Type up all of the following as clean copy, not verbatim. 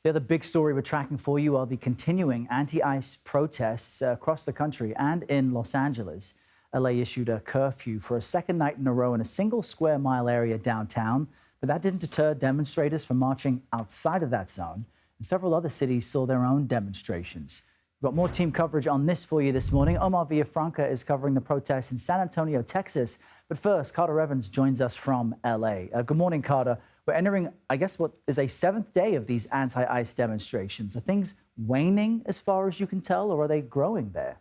The other big story we're tracking for you are the continuing anti-ICE protests across the country and in Los Angeles. LA issued a curfew for a second night in a row in a single square mile area downtown, but that didn't deter demonstrators from marching outside of that zone. And several other cities saw their own demonstrations. We've got more team coverage on this for you this morning. Omar Villafranca is covering the protests in San Antonio, Texas. But first, Carter Evans joins us from LA. Good morning, Carter. We're entering, I guess, what is a seventh day of these anti-ICE demonstrations. Are things waning as far as you can tell, or are they growing there?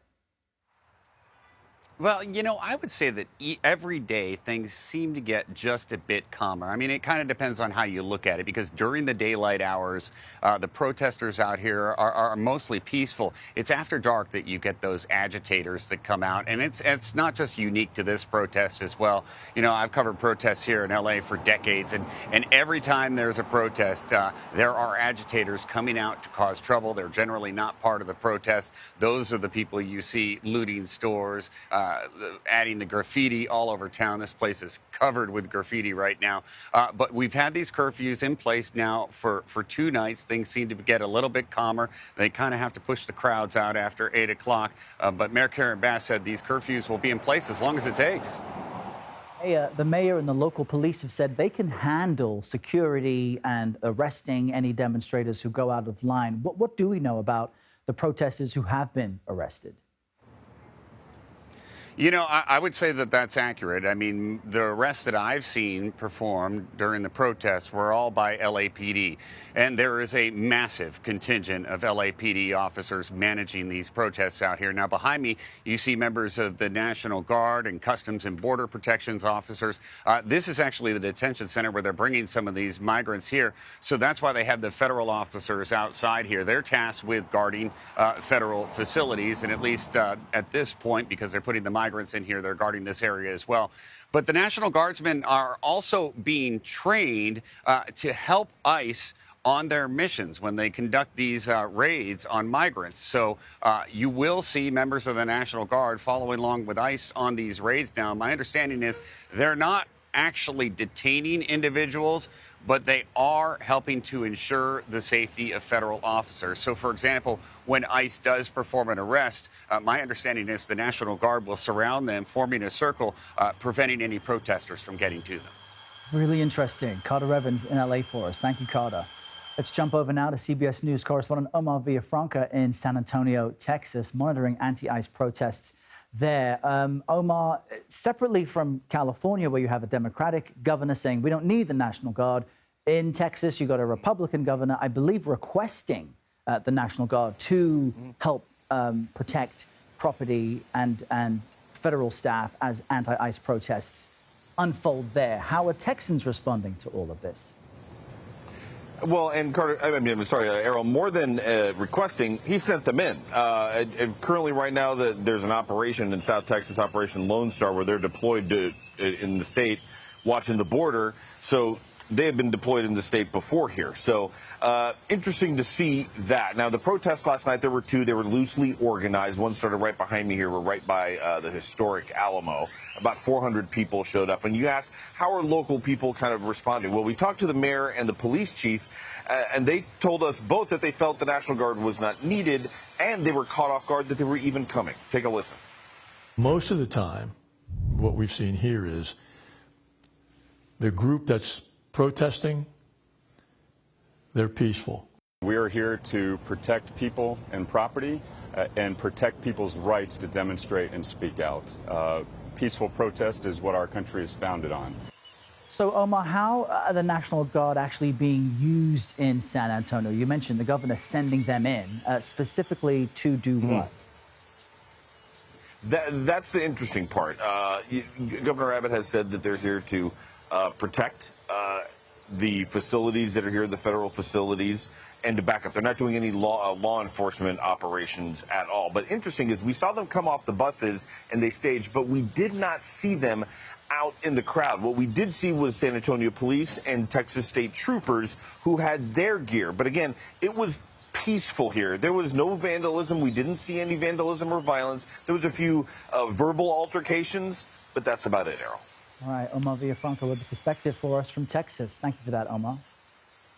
Well, I would say that every day things seem to get just a bit calmer. I mean, it kind of depends on how you look at it, because during the daylight hours, the protesters out here are mostly peaceful. It's after dark that you get those agitators that come out, and it's not just unique to this protest as well. I've covered protests here in LA for decades, and every time there's a protest, there are agitators coming out to cause trouble. They're generally not part of the protest. Those are the people you see looting stores, adding the graffiti all over town. This place is covered with graffiti right now. But we've had these curfews in place now for 2 nights. Things seem to get a little bit calmer. They kind of have to push the crowds out after 8 o'clock. But Mayor Karen Bass said these curfews will be in place as long as it takes. The mayor and the local police have said they can handle security and arresting any demonstrators who go out of line. What do we know about the protesters who have been arrested? I would say that that's accurate. I mean, the arrests that I've seen performed during the protests were all by LAPD. And there is a massive contingent of LAPD officers managing these protests out here. Now, behind me, you see members of the National Guard and Customs and Border Protections officers. This is actually the detention center where they're bringing some of these migrants here. So that's why they have the federal officers outside here. They're tasked with guarding federal facilities. And at least at this point, because they're putting the migrants in here, they're guarding this area as well. But the National Guardsmen are also being trained to help ICE on their missions when they conduct these raids on migrants. So you will see members of the National Guard following along with ICE on these raids now. My understanding is they're not actually detaining individuals, but they are helping to ensure the safety of federal officers. So, for example, when ICE does perform an arrest, my understanding is the National Guard will surround them, forming a circle, preventing any protesters from getting to them. Really interesting. Carter Evans in LA for us. Thank you, Carter. Let's jump over now to CBS News correspondent Omar Villafranca in San Antonio, Texas, monitoring anti-ICE protests there. Omar, separately from California, where you have a Democratic governor saying we don't need the National Guard, in Texas, you got a Republican governor, I believe, requesting the National Guard to help protect property and federal staff as anti-ICE protests unfold there. How are Texans responding to all of this? Well, and Carter, Errol, more than requesting, he sent them in. And currently, right now, there's an operation in South Texas, Operation Lone Star, where they're deployed in the state, watching the border. So they have been deployed in the state before here. So interesting to see that. Now, the protests last night, there were 2. They were loosely organized. One started right behind me here. We're right by the historic Alamo. About 400 people showed up. And you asked, how are local people kind of responding? Well, we talked to the mayor and the police chief, and they told us both that they felt the National Guard was not needed, and they were caught off guard that they were even coming. Take a listen. Most of the time, what we've seen here is the group that's protesting, they're peaceful. We are here to protect people and property and protect people's rights to demonstrate and speak out. Peaceful protest is what our country is founded on. So, Omar, how are the National Guard actually being used in San Antonio? You mentioned the governor sending them in, specifically to do what? That's the interesting part. Governor Abbott has said that they're here to protect the facilities that are here, the federal facilities, and to back up. They're not doing any law enforcement operations at all. But interesting is we saw them come off the buses and they staged, but we did not see them out in the crowd. What we did see was San Antonio police and Texas state troopers who had their gear. But again, it was peaceful here. There was no vandalism. We didn't see any vandalism or violence. There was a few verbal altercations, but that's about it, Errol. All right, Omar Villafranca with the perspective for us from Texas. Thank you for that, Omar.